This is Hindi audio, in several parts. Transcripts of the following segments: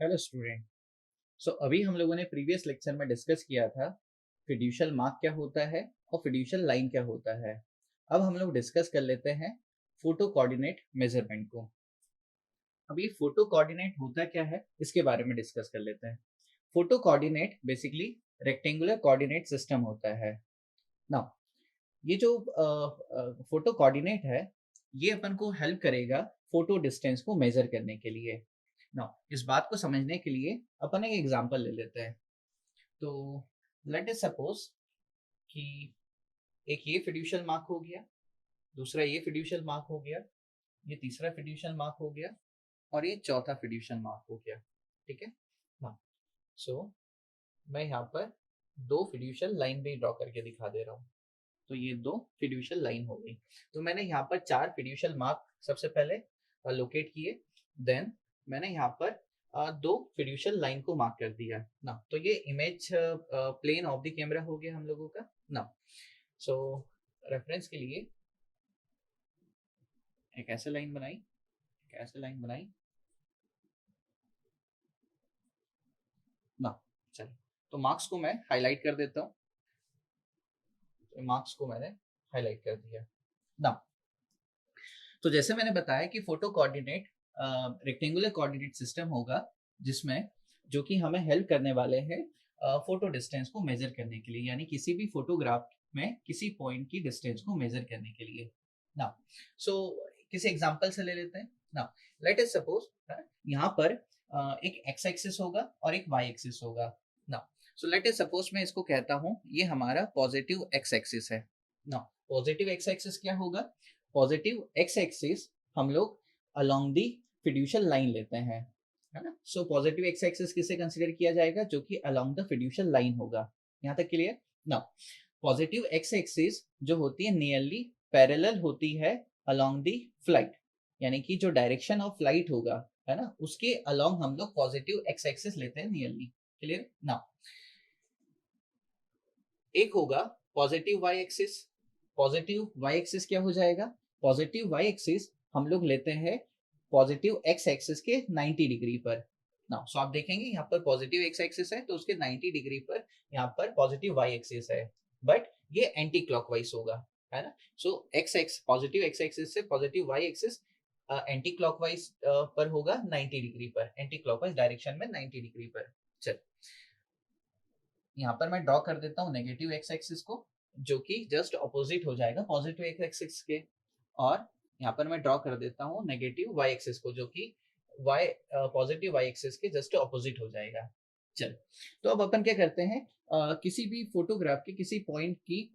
Hello student. सो अभी हम लोगों ने प्रीवियस लेक्चर में डिस्कस किया था फिड्यूशियल मार्क क्या होता है और फिड्यूशियल लाइन क्या होता है। अब हम लोग डिस्कस कर लेते हैं फोटो कोऑर्डिनेट मेजरमेंट को। अब ये फोटो कोऑर्डिनेट होता क्या है इसके बारे में डिस्कस कर लेते हैं। Photo coordinate basically rectangular coordinate system होता है। नाउ ये जो फोटो कोऑर्डिनेट है ये अपन को हेल्प करेगा फोटो डिस्टेंस को मेजर करने के लिए। नाउ इस बात को समझने के लिए अपन एक एग्जांपल ले लेते हैं। तो लेट अस सपोज कि एक ये फिड्यूशियल मार्क हो गया, दूसरा ये फिड्यूशियल मार्क हो गया, ये तीसरा फिड्यूशियल मार्क हो गया और ये चौथा फिड्यूशियल मार्क हो गया। ठीक है। हाँ, सो मैं यहाँ पर दो फिड्यूशियल लाइन भी ड्रॉ करके दिखा दे रहा हूँ। तो ये दो फिड्यूशियल लाइन हो गई। तो मैंने यहाँ पर चार फिड्यूशियल मार्क सबसे पहले लोकेट किए। देन मैंने यहाँ पर दो फिड्यूशियल लाइन को मार्क कर दिया ना। तो ये image plane of the camera हो गया हम लोगों का ना। सो रेफरेंस के लिए एक ऐसे लाइन बनाई, एक ऐसे लाइन बनाई ना। चलिए, तो मार्क्स को मैं हाईलाइट कर देता हूँ। तो मार्क्स को मैंने हाईलाइट कर दिया ना। तो जैसे मैंने बताया कि photo coordinate rectangular coordinate system होगा जिसमें जो कि हमें हेल्प करने वाले हैं फोटो डिस्टेंस को मेजर करने के लिए, यानी किसी भी फोटोग्राफ में किसी पॉइंट की डिस्टेंस को मेजर करने के लिए ना। सो किसी एग्जांपल से ले लेते हैं ना। लेट अस सपोज यहाँ पर एक एक्स एक्सिस होगा और एक वाई एक्सिस होगा ना। सो लेट अस सपोज मैं इसको कहता हूँ ये हमारा पॉजिटिव एक्स एक्सिस है ना। पॉजिटिव एक्स एक्सिस क्या होगा? पॉजिटिव एक्स एक्सिस हम लोग अलोंग दी फिड्यूशियल लाइन लेते हैं, है ना। सो पॉजिटिव एक्स एक्सिस किसे कंसीडर किया जाएगा? जो कि अलोंग द फिड्यूशियल लाइन होगा। यहाँ तक क्लियर ना। पॉजिटिव एक्स एक्सिस जो होती है नियरली पैरेलल होती है अलोंग दी फ्लाइट, यानी कि जो डायरेक्शन ऑफ फ्लाइट होगा, है ना, उसके अलोंग हम लोग पॉजिटिव एक्स एक्सिस लेते हैं नियरली। क्लियर ना। एक होगा positive Y axis. Positive Y axis क्या हो जाएगा? पॉजिटिव वाई एक्सिस हम लोग लेते हैं पॉजिटिव एक्स एक्सिस के 90 डिग्री पर ना। सो आप देखेंगे यहाँ पर पॉजिटिव एक्स एक्सिस है तो उसके 90 डिग्री पर यहाँ पर पॉजिटिव वाई एक्सिस है, बट ये एंटी क्लॉकवाइज होगा, है ना। So X X positive X axis से positive Y axis anti clockwise पर होगा 90 डिग्री पर, एंटी क्लॉकवाइज डायरेक्शन में 90 डिग्री पर। चल, यहाँ पर मैं ड्रॉ कर देता हूँ नेगेटिव एक्स एक्सिस को, जो कि जस्ट अपोजिट हो जाएगा पॉजिटिव एक्स एक्सिस के। और यहाँ पर मैं ड्रॉ कर देता हूँ नेगेटिव वाई एक्सिस को, जो कि वाई पॉजिटिव वाई एक्सिस के जस्ट अपोजिट हो जाएगा। चल, तो अब अपन क्या करते हैं, किसी भी फोटोग्राफ के किसी पॉइंट की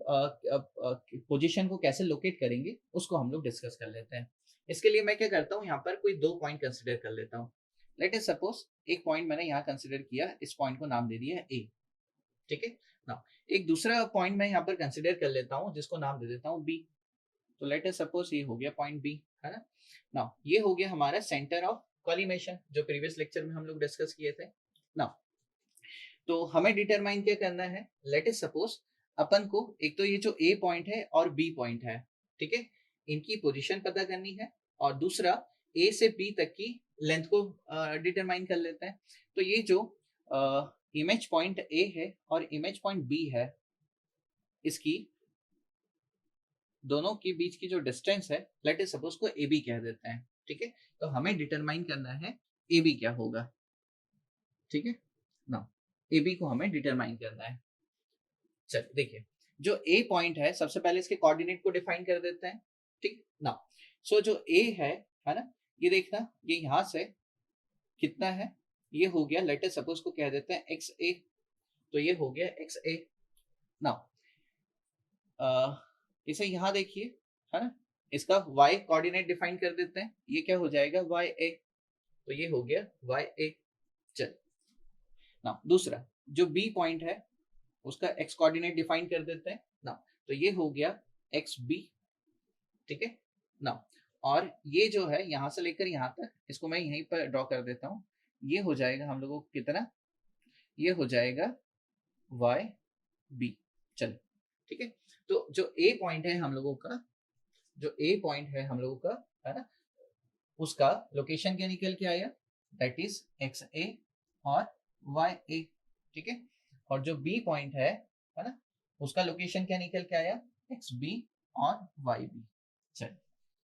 पोजीशन को कैसे लोकेट करेंगे उसको हम लोग डिस्कस कर लेते हैं। इसके लिए मैं क्या करता हूँ, यहाँ पर कोई दो पॉइंट कंसिडर कर लेता हूँ। लेट अस सपोज एक पॉइंट मैंने यहाँ कंसिडर किया, इस पॉइंट को नाम दे दिया ए। ठीक है ना। एक दूसरा पॉइंट मैं यहाँ पर कंसिडर कर लेता हूँ जिसको नाम दे देता हूँ बी। तो लेट अस सपोज ये हो गया पॉइंट बी, है ना। ना ये हो गया हमारा सेंटर ऑफ कॉलिमेशन जो प्रीवियस लेक्चर में हम लोग डिस्कस किए थे ना। तो हमें डिटरमाइन क्या करना है? लेट अस सपोज अपन को एक तो ये जो ए पॉइंट है और बी पॉइंट है, ठीक है, इनकी पोजीशन पता करनी है। और दूसरा ए से बी तक की लेंथ को डिटरमाइन कर लेते हैं। तो ये जो इमेज पॉइंट ए है और इमेज पॉइंट बी है, इसकी दोनों के बीच की जो डिस्टेंस है लेट अस सपोज को ए बी कह देते हैं। ठीक है, तो हमें डिटरमाइन करना है ए बी क्या होगा। ठीक है ना, ए बी को हमें डिटरमाइन करना है। चलिए देखिए, जो ए पॉइंट है सबसे पहले इसके कोऑर्डिनेट को डिफाइन कर देते हैं। ठीक ना। सो जो ए है ना, ये देखना ये यहां से कितना है, ये हो गया लेट अस सपोज को कह देते हैं एक्स ए। तो ये हो गया एक्स ए ना। इसे यहाँ देखिए, है ना, इसका y कोऑर्डिनेट डिफाइन कर देते हैं, ये क्या हो जाएगा y a। तो ये हो गया y a। चल ना, दूसरा जो b पॉइंट है उसका x कोऑर्डिनेट डिफाइन कर देते हैं ना। तो ये हो गया एक्स बी। ठीक है ना। और ये जो है यहाँ से लेकर यहाँ तक, इसको मैं यहीं पर ड्रॉ कर देता हूँ। ये हो जाएगा हम लोगों को कितना, ये हो जाएगा y b। चलो ठीक है। तो जो a पॉइंट है हम लोगों का, जो ए पॉइंट है हम लोगों का, है ना, उसका लोकेशन क्या निकल के आया? दैट इज एक्स ए और वाई ए, ठीक है। और जो बी पॉइंट है ना, उसका लोकेशन क्या निकल के आया, एक्स बी और वाई बी। चलिए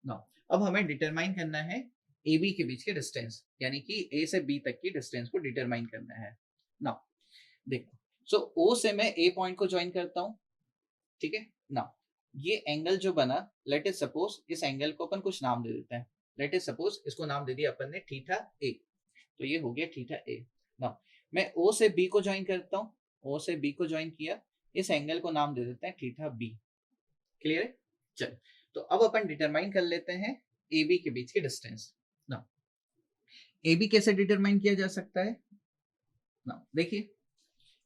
नाउ अब हमें डिटरमाइन करना है ए बी के बीच के डिस्टेंस, यानी कि ए से बी तक की डिस्टेंस को डिटरमाइन करना है। नाउ देखो, सो ओ से मैं ए पॉइंट को ज्वाइन करता हूँ, ठीक है। नाउ ये एंगल जो बना, लेट इज सपोज इस एंगल को अपन कुछ नाम दे देते हैं। लेट इज सपोज इसको नाम दे दिया अपन ने थीटा ए, तो ये हो गया थीटा ए। नाउ मैं ओ से बी को ज्वाइन करता हूँ, ओ से बी को ज्वाइन किया, इस एंगल को नाम दे देते हैं थीटा बी। क्लियर है? चल, तो अब अपन डिटरमाइन कर लेते हैं ए बी के बीच के डिस्टेंस। नाउ ए बी कैसे डिटरमाइन किया जा सकता है? नाउ देखिए,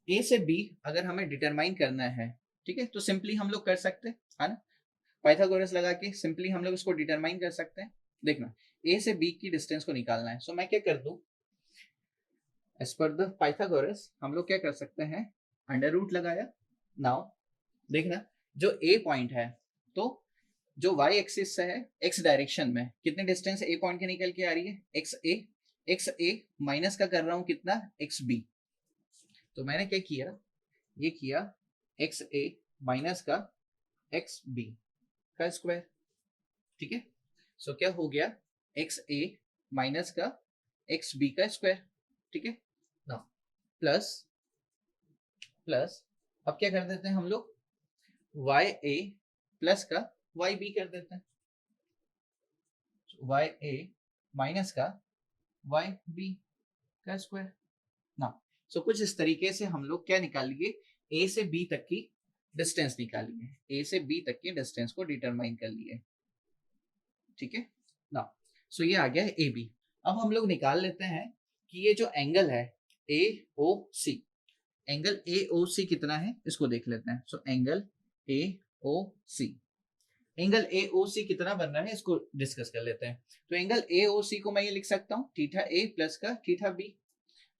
ए से बी अगर हमें डिटरमाइन करना है, ठीक है, तो सिंपली हम लोग कर सकते हैं, है ना, पाइथागोरस लगा के सिंपली हम लोग इसको डिटरमाइन कर सकते हैं। देखना, ए से बी की डिस्टेंस को निकालना है, सो मैं क्या कर दूं, एज पर द पाइथागोरस हम लोग क्या कर सकते हैं, अंडर रूट लगाया। नाउ देखना, जो ए पॉइंट है, तो जो वाई एक्सिस से है एक्स डायरेक्शन में कितने डिस्टेंस ए पॉइंट के निकल के आ रही है, एक्स ए माइनस का कर रहा हूं कितना, एक्स बी। तो मैंने क्या किया, ये किया एक्स ए माइनस का एक्स बी का स्क्वायर, ठीक है। सो क्या हो गया, एक्स ए माइनस का एक्स बी का स्क्वायर, ठीक है ना, प्लस प्लस अब क्या कर देते हैं हम लोग, वाई ए प्लस का वाई बी कर देते हैं, वाई ए माइनस का वाई बी का स्क्वायर ना। सो कुछ इस तरीके से हम लोग क्या निकालिए, ए से बी तक की डिस्टेंस निकालिए, ए से बी तक की डिस्टेंस को डिटरमाइन कर लिए, ठीक है ना। सो ये आ गया ए बी। अब हम लोग निकाल लेते हैं कि ये जो एंगल है ए ओ सी, एंगल ए ओ सी कितना है इसको देख लेते हैं। So angle A O C, angle A ओ सी कितना बन रहा है इसको डिस्कस कर लेते हैं। तो एंगल ए ओ सी को मैं ये लिख सकता हूँ थीटा ए प्लस का थीटा बी,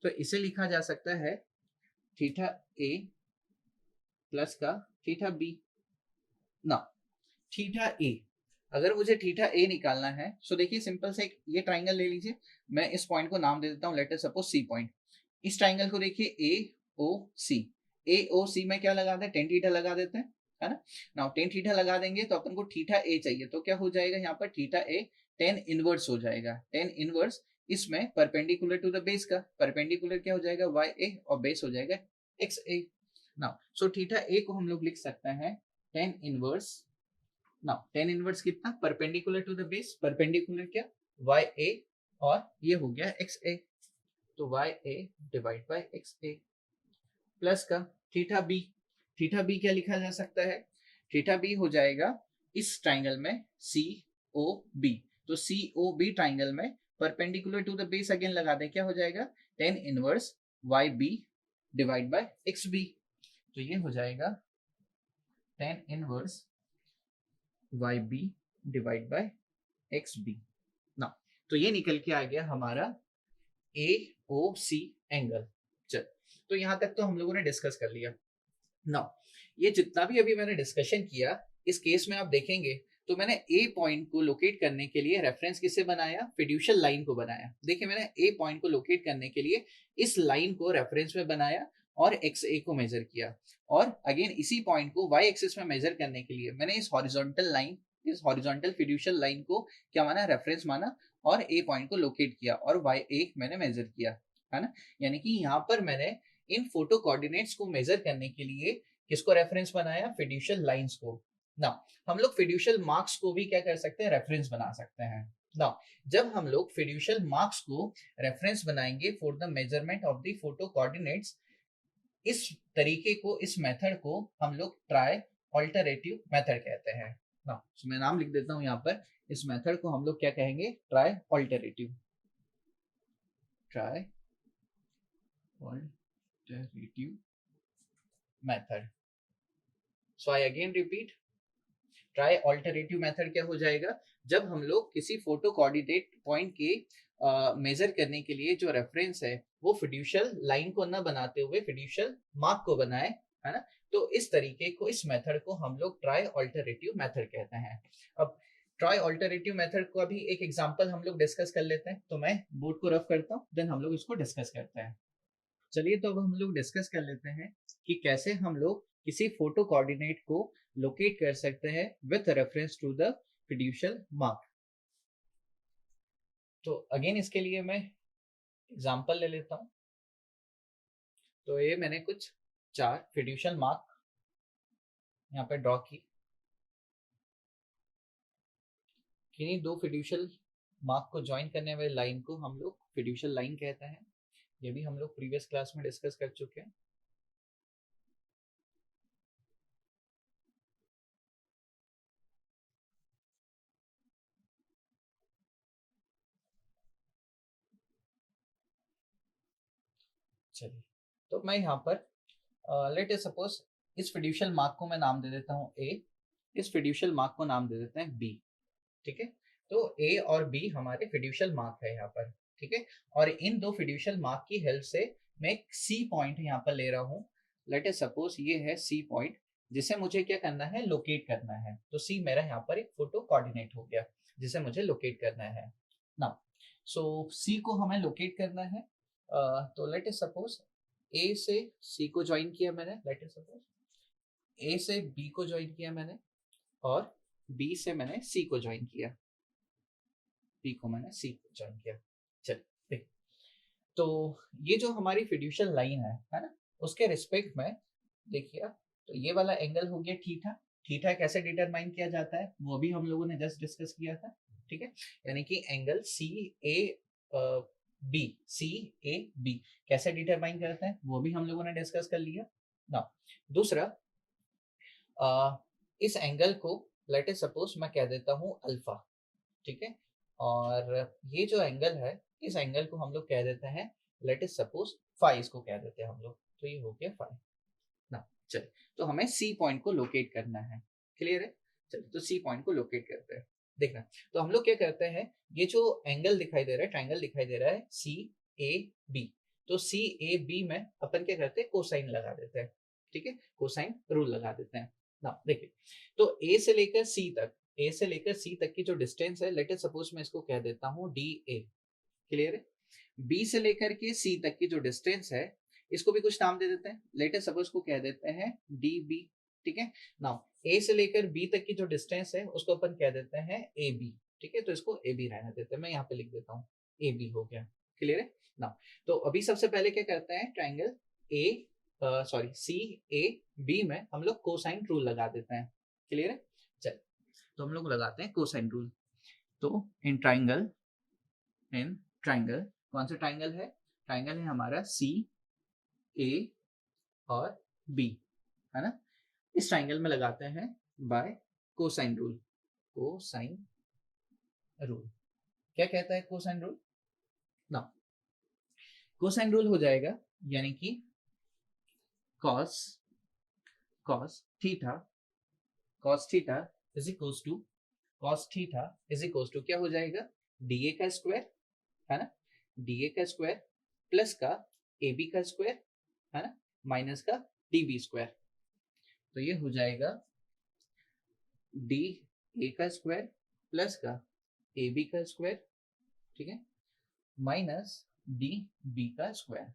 तो इसे लिखा जा सकता है थीटा ए प्लस का थीटा बी ना। थीटा ए, अगर मुझे थीटा ए निकालना है, सो देखिए सिंपल से ये ट्राइंगल ले लीजिए, मैं इस पॉइंट को नाम दे देता हूँ, let us suppose C point. इस ट्राइंगल को देखिए ए ओ सी, ए ओ सी में क्या लगा दें, टेन थीटा लगा देते हैं, है ना। नाउ टेन थीटा लगा देंगे तो अपन को थीटा ए चाहिए, तो क्या हो जाएगा यहाँ पर थीटा ए टेन इनवर्स हो जाएगा, टेन इनवर्स इसमें परपेंडिकुलर टू द बेस का, परपेंडिकुलर क्या हो जाएगा, वाई ए, और बेस हो जाएगा X A. Now so theta A को हम लोग लिख सकते हैं tan inverse, now tan inverse कितना, perpendicular to the base, perpendicular क्या, वाई ए, और ये हो गया एक्स ए, तो Y A divide by X A plus का थीटा बी। थीटा बी क्या लिखा जा सकता है, थीटा बी हो जाएगा इस ट्राइंगल में सी ओ बी, तो सी ओ बी ट्राइंगल में perpendicular to the base again लगा दें, क्या हो जाएगा, tan inverse Y B divide by X B, तो ये हो जाएगा tan inverse Y B divide by X B ना। तो ये निकल के आ गया हमारा ए ओ सी एंगल। चल, तो यहां तक तो हम लोगों ने डिस्कस कर लिया ना। ये जितना भी अभी मैंने डिस्कशन किया, इस केस में आप देखेंगे तो मैंने ए पॉइंट को लोकेट करने के लिए रेफरेंस किसे बनाया, फिड्यूशियल लाइन को बनाया। देखिए मैंने ए पॉइंट को लोकेट करने के लिए इस लाइन को रेफरेंस में बनाया और एक्स ए को मेजर किया, और अगेन इसी पॉइंट को वाई एक्सिस में मेजर करने के लिए मैंने इस हॉरिजॉन्टल लाइन, इस हॉरिजॉन्टल फिड्यूशियल लाइन को क्या माना, रेफरेंस माना, और ए पॉइंट को लोकेट किया और वाई ए मैंने मेजर किया, है ना। यानी कि यहाँ पर मैंने इन फोटो कोऑर्डिनेट्स को मेजर करने के लिए किसको रेफरेंस बनाया, फिड्यूशियल लाइंस को ना। हम लोग फिड्यूशियल मार्क्स को भी क्या कर सकते हैं, रेफरेंस बना सकते हैं ना। जब हम लोग फिड्यूशियल मार्क्स को रेफरेंस बनाएंगे for the measurement of the photo coordinates, इस तरीके को, इस मेथड को हम लोग ट्राई ऑल्टरेटिव मेथड कहते हैं ना। तो मैं नाम लिख देता हूं यहाँ पर, इस मेथड को हम लोग क्या कहेंगे, trilaterative, trilaterative method. So I again repeat, trilaterative method क्या हो जाएगा, जब हम लोग किसी फोटो कोऑर्डिनेट पॉइंट के मेजर करने के लिए जो रेफरेंस है वो फिड्यूशियल लाइन को न बनाते हुए फिड्यूशियल मार्क को बनाए, है ना। तो इस तरीके को, इस मेथड को हम लोग ट्राई ऑल्टरेटिव मेथड कहते हैं। अब ट्राई ऑल्टरेटिव मेथड को अभी एक एग्जांपल हम लोग डिस्कस कर लेते हैं, तो मैं बोर्ड को रफ करता हूँ, देन हम लोग इसको डिस्कस करते हैं। चलिए तो अब हम लोग डिस्कस कर लेते हैं कि कैसे हम लोग किसी फोटो कोऑर्डिनेट को लोकेट कर सकते हैं with reference to the fiducial mark. तो अगेन इसके लिए मैं एग्जांपल ले लेता हूं। तो ये मैंने कुछ 4 फिड्यूशियल मार्क यहाँ पे ड्रॉ की। किन्हीं 2 फिड्यूशियल मार्क को ज्वाइन करने वाली लाइन को हम लोग फिड्यूशियल लाइन कहते हैं। ये भी हम लोग प्रीवियस क्लास में डिस्कस कर चुके हैं। चलिए तो मैं यहाँ पर लेट अस सपोज इस फिड्यूशियल मार्क को मैं नाम दे देता हूँ ए, इस फिड्यूशियल मार्क को नाम दे देते हैं बी। ठीक है, तो ए और बी हमारे फिड्यूशियल मार्क है यहाँ पर। ठीक है, और इन 2 फिड्यूशियल मार्क की हेल्प से मैं एक सी पॉइंट यहाँ पर ले रहा हूँ। लेट अस सपोज ये है सी पॉइंट, जिसे मुझे क्या करना है, लोकेट करना है। तो सी मेरा यहाँ पर एक फोटो कोऑर्डिनेट हो गया जिसे मुझे लोकेट करना है। नाउ सो सी को हमें लोकेट करना है। तो लेट अस सपोज ए से सी को ज्वाइन किया मैंने, लेट अस सपोज ए से बी को ज्वाइन किया मैंने, और बी से मैंने सी को ज्वाइन किया, बी को मैंने सी को ज्वाइन किया। चलिए देखिए, तो ये जो हमारी फिड्यूशियल लाइन है ना, उसके रिस्पेक्ट में देखिए आप, तो ये वाला एंगल हो गया थीटा। थीटा कैसे डिटरमाइन किया जाता है वो भी हम लोगों ने जस्ट डिस्कस किया था। ठीक है, यानी कि angle C A B, C A B कैसे डिटरमाइन करते हैं वो भी हम लोगों ने डिस्कस कर लिया ना। दूसरा, इस एंगल को लेट अस सपोज मैं कह देता हूँ अल्फा। ठीक है, और ये जो एंगल है, इस एंगल को हम लोग कह देते हैं लेट अस सपोज फाई, इसको कह देते हैं हम लोग। तो ये हो गया फाई ना। चलिए तो हमें सी पॉइंट को लोकेट करना है। क्लियर है? चलिए तो सी पॉइंट को लोकेट करते हैं। देखना, तो हम लोग क्या करते हैं, ये जो एंगल दिखाई दे रहा है, ट्राइंगल दिखाई दे रहा है सी ए बी, तो सी ए बी में अपन क्या करते हैं, कोसाइन लगा देते हैं। ठीक है, कोसाइन रूल लगा देते हैं ना। देखिए, तो ए से लेकर सी तक, ए से लेकर सी तक की जो डिस्टेंस है, लेट अस सपोज मैं इसको कह देता हूँ डी ए। क्लियर है? बी से लेकर के सी तक की जो डिस्टेंस है, इसको भी कुछ नाम दे देते हैं। लेट अस सपोज को कह देते हैं डी बी। ठीक है, नाउ ए से लेकर बी तक की जो डिस्टेंस है उसको अपन कह देते हैं ए बी। ठीक है, तो इसको ए बी रहने देते हैं, मैं यहाँ पे लिख देता हूँ ए बी हो गया। क्लियर है? नाउ तो अभी सबसे पहले क्या करते हैं, triangle A sorry C A B में हम लोग कोसाइन रूल लगा देते हैं। क्लियर है? चल तो हम लोग लगाते हैं कोसाइन रूल। तो इन ट्राइंगल कौन सा ट्राइंगल है, ट्राइंगल है हमारा सी ए और बी, है ना। इस ट्राइंगल में लगाते हैं by cosine rule. Cosine rule क्या कहता है, कोसाइन रूल ना, कोसाइन रूल हो जाएगा यानी कि cos cos theta cos theta is equals to cos theta is equals to क्या हो जाएगा, डीए का स्क्वायर, है ना, डीए का स्क्वायर प्लस का ए बी का स्क्वायर, है ना, माइनस का डी बी स्क्वायर। तो ये हो जाएगा डी ए का स्क्वायर प्लस का ए बी का स्क्वायर, ठीक है, माइनस डी बी का स्क्वायर।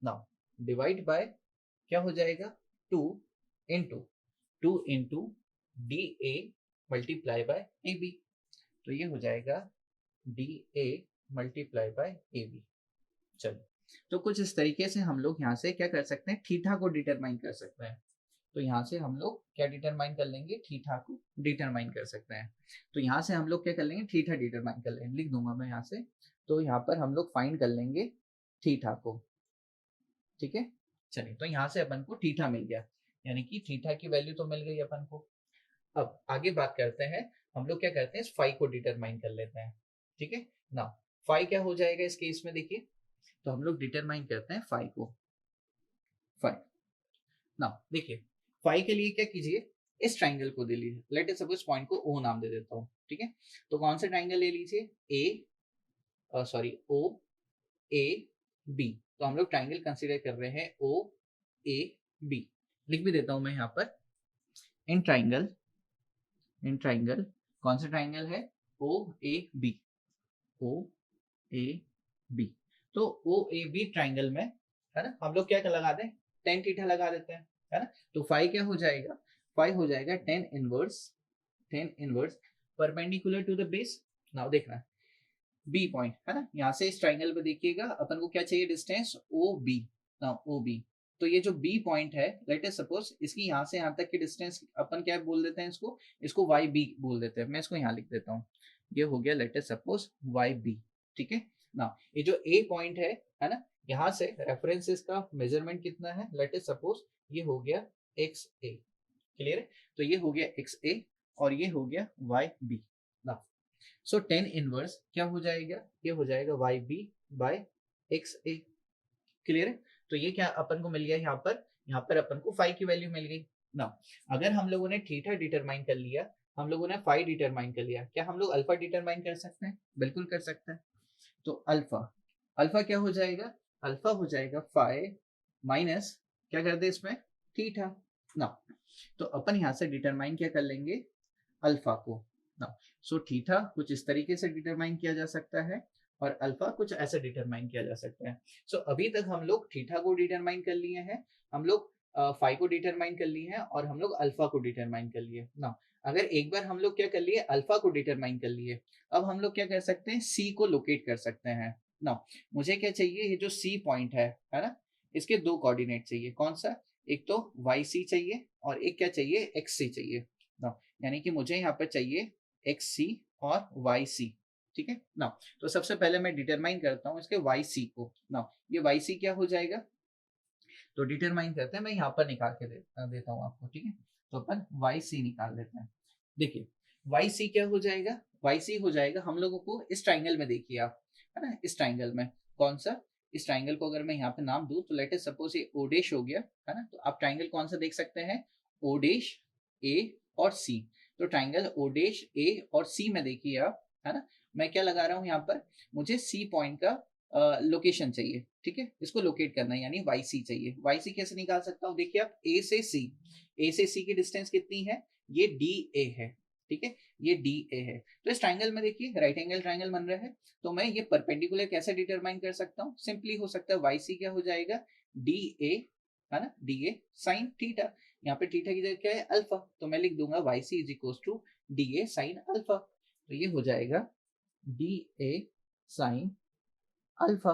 नाउ डिवाइड बाय क्या हो जाएगा, two into D A multiply by A B. तो ये हो जाएगा D A multiply by A B. चलो, तो कुछ इस तरीके से हम लोग यहाँ से क्या कर सकते हैं, थीटा को डिटरमाइन कर सकते हैं। तो यहाँ से हम लोग क्या डिटरमाइन कर लेंगे, थीटा को डिटरमाइन कर सकते हैं। तो यहाँ से हम लोग क्या कर लेंगे, थीटा डिटरमाइन कर लेंगे, लिख दूंगा मैं यहाँ से। तो यहाँ पर हम लोग फाइंड कर लेंगे थीटा को। ठीक है, चलिए तो यहाँ से अपन को थीटा मिल गया, यानी कि थीटा की वैल्यू तो मिल गई अपन को। अब आगे बात करते हैं, हम लोग क्या करते हैं, इस फाई को डिटरमाइन कर लेते हैं। ठीक है ना, फाई क्या हो जाएगा इस केस में, देखिए तो हम लोग डिटरमाइन करते हैं फाई को। फाई ना, देखिए फाई के लिए क्या कीजिए, इस ट्राइंगल को दे लीजिए, लेट अस सपोज पॉइंट को ओ नाम दे देता हूँ। ठीक है, तो कौन सा ट्राइंगल ले लीजिए, ए सॉरी ओ ए बी। तो हम लोग ट्राइंगल कंसीडर कर रहे हैं ओ ए बी। लिख भी देता हूं मैं यहाँ पर, इन ट्राइंगल कौन सा ट्राइंगल है, ओ A B, O A B. तो ओ ए बी ट्राइंगल में है ना, हम लोग क्या लगा दें, टेन थीटा लगा देते हैं, है ना। तो फाइव क्या हो जाएगा, फाइव हो जाएगा tan inverse perpendicular to the base. Now देखना बी पॉइंट, है ना, यहाँ से इस ट्राइंगल पे देखिएगा अपन को क्या चाहिए, distance O B. Now O B, तो ये जो बी पॉइंट है, लेट अस सपोज इसकी यहाँ से यहाँ तक की डिस्टेंस अपन क्या बोल देते हैं, इसको वाई बी बोल देते हैं। मैं इसको यहाँ लिख देता हूँ, ये हो गया let us suppose Y B, ठीक है ना। ये जो ए पॉइंट है ना, यहाँ से रेफरेंसेस का मेजरमेंट कितना है, लेट अस सपोज ये हो गया एक्स ए, क्लियर है। तो ये हो गया एक्स ए और ये हो गया वाई बी। ना सो टेन इनवर्स क्या हो जाएगा, ये हो जाएगा वाई बी बाय एक्स ए, क्लियर है। तो ये क्या अपन को मिल गया, यहाँ पर अपन को फाइव की वैल्यू मिल गई ना। अगर हम लोगों ने थीटा डिटरमाइन कर लिया, हम लोगों ने फाइव डिटरमाइन कर लिया, क्या हम लोग अल्फा डिटरमाइन कर सकते हैं, बिल्कुल कर सकते हैं। तो अल्फा, अल्फा क्या हो जाएगा, अल्फा हो जाएगा फाइव माइनस क्या कर दे इसमें, थीटा ना। तो अपन यहाँ से डिटरमाइन क्या कर लेंगे, अल्फा को ना। सो थीटा कुछ इस तरीके से डिटरमाइन किया जा सकता है और अल्फा कुछ ऐसे डिटरमाइन किया जा सकता है। सो अभी तक हम लोग थीटा को डिटरमाइन कर लिए हैं, हम लोग फाइव को डिटरमाइन कर लिए हैं और हम लोग अल्फा को डिटरमाइन कर लिए ना। अगर एक बार हम लोग क्या कर लिए, अल्फा को डिटरमाइन कर लिए, अब हम लोग क्या कर सकते हैं, सी को लोकेट कर सकते हैं ना। मुझे क्या चाहिए, ये जो सी पॉइंट है ना, इसके दो कोऑर्डिनेट चाहिए, कौन सा, एक तो वाई सी चाहिए और एक क्या चाहिए, एक्स सी चाहिए ना। यानी कि मुझे यहाँ पर चाहिए एक्स सी और वाई सी, ठीक है ना। तो सबसे पहले मैं डिटरमाइन करता हूँ इसके वाई सी को ना। ये वाई सी क्या हो जाएगा, तो डिटरमाइन करते हैं, मैं यहाँ पर निकाल के देता हूँ आपको, ठीक है। तो अपन वाई सी निकाल लेते हैं। देखिए वाई सी क्या हो जाएगा, वाई सी हो जाएगा हम लोगों को इस ट्राइंगल में, देखिए आप, है ना, इस ट्राइंगल में कौन सा, इस ट्राइंगल को अगर मैं यहाँ पे नाम दूं तो लेट अस सपोज ये ओ डैश हो गया, है ना। तो आप ट्राइंगल कौन सा देख सकते हैं, ओ डैश ए और सी। तो ट्राइंगल ओ डैश ए और सी में देखिए आप, है ना, मैं क्या लगा रहा हूँ यहाँ पर, मुझे सी पॉइंट का लोकेशन चाहिए, ठीक है, इसको लोकेट करना है, यानी वाई सी चाहिए। वाई सी कैसे निकाल सकता हूँ, देखिए आप, ए से सी की डिस्टेंस कितनी है, ये डी ए है, ठीक है, ये डी ए है। तो इस ट्राइंगल में देखिए राइट एंगल ट्राइंगल बन रहा है, तो मैं ये परपेंडिकुलर कैसे डिटरमाइन कर सकता हूँ, सिंपली हो सकता है वाई सी क्या हो जाएगा, डी ए, है ना, डी ए साइन थीटा। यहाँ पे थीटा की जगह क्या है, अल्फा, तो मैं लिख दूंगा Y C is equal to D A sine alpha. तो ये हो जाएगा डी ए साइन अल्फा।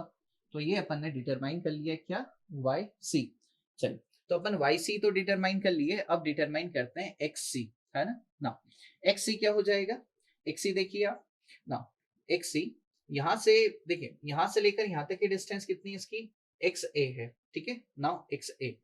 तो ये अपन ने डिटरमाइन कर लिया क्या, वाई सी। चलिए, तो अपन वाई सी तो डिटरमाइन कर लिए, अब डिटरमाइन करते हैं एक्स सी, है ना ना। एक्स सी क्या हो जाएगा, एक्स सी देखिए आप ना, एक्स सी यहाँ से, देखिए यहाँ से लेकर यहाँ तक की डिस्टेंस कितनी है इसकी, एक्स ए है, ठीक है ना, एक्स ए।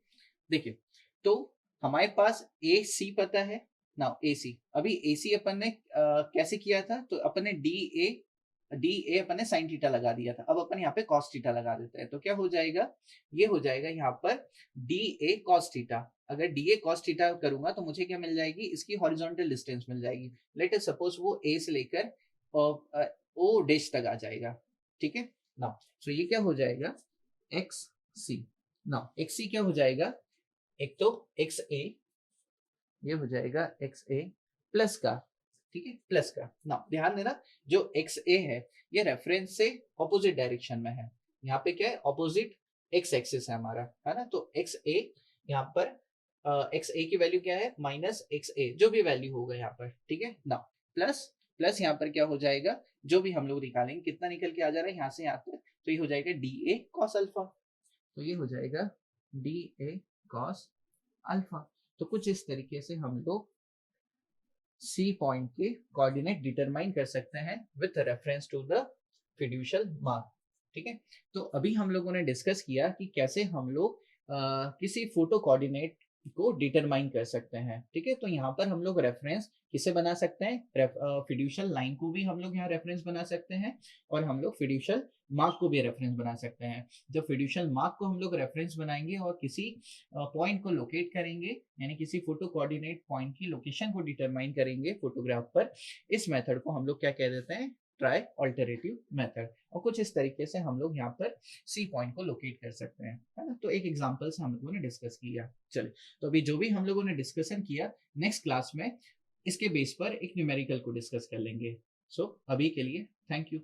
देखिए तो हमारे पास ए सी पता है ना, ए सी, अभी ए सी अपन ने कैसे किया था, तो अपन ने डी ए अपन ने साइन थीटा लगा दिया था, अब अपन यहाँ पे कॉस थीटा लगा देते हैं, तो क्या हो जाएगा, ये हो जाएगा यहाँ पर डी ए कॉस थीटा। अगर डी ए कॉस थीटा करूंगा तो मुझे क्या मिल जाएगी, इसकी हॉरिजॉन्टल डिस्टेंस मिल जाएगी। लेट अस सपोज वो ए से लेकर ओ डैश तक आ जाएगा, ठीक है ना। सो ये क्या हो जाएगा, एक्स सी ना, एक्स सी क्या हो जाएगा, एक तो एक्स ए, ये हो जाएगा एक्स ए प्लस का, ठीक है, प्लस का ना। ध्यान देना जो एक्स ए है ये रेफरेंस से ऑपोजिट डायरेक्शन में है, यहाँ पे क्या है, ऑपोजिट एक्स एक्सिस है हमारा, है ना। तो एक्स ए यहाँ पर एक्स ए की वैल्यू क्या है, माइनस एक्स ए, जो भी वैल्यू होगा यहाँ पर, ठीक है ना, प्लस प्लस यहाँ पर क्या हो जाएगा, जो भी हम लोग निकालेंगे, कितना निकल के आ जा रहा है यहाँ से यहाँ तक, तो ये हो जाएगा डी ए कॉस अल्फा। तो ये हो जाएगा डी ए कॉस अल्फा। तो कुछ इस तरीके से हम लोग सी पॉइंट के कोऑर्डिनेट डिटरमाइन कर सकते हैं with reference to the fiducial mark, ठीक है। तो अभी हम लोगों ने डिस्कस किया कि कैसे हम लोग किसी फोटो कोऑर्डिनेट को डिटरमाइन कर सकते हैं, ठीक है। तो यहाँ पर हम लोग रेफरेंस किसे बना सकते हैं, फिड्यूशियल लाइन को भी हम लोग यहाँ रेफरेंस बना सकते हैं और हम लोग फिड्यूशियल मार्क को भी रेफरेंस बना सकते हैं। जब फिड्यूशियल मार्क को हम लोग रेफरेंस बनाएंगे और किसी पॉइंट को लोकेट करेंगे, यानी किसी फोटो कोऑर्डिनेट पॉइंट की लोकेशन को डिटरमाइन करेंगे फोटोग्राफ पर, इस मेथड को हम लोग क्या कह देते हैं, ट्राई ऑल्टरनेटिव मेथड। और कुछ इस तरीके से हम लोग यहाँ पर सी पॉइंट को लोकेट कर सकते हैं, है ना। तो एक एग्जांपल से हम लोगों ने डिस्कस किया। चलिए, तो अभी जो भी हम लोगों ने डिस्कशन किया, नेक्स्ट क्लास में इसके बेस पर एक न्यूमेरिकल को डिस्कस कर लेंगे। सो अभी के लिए थैंक यू।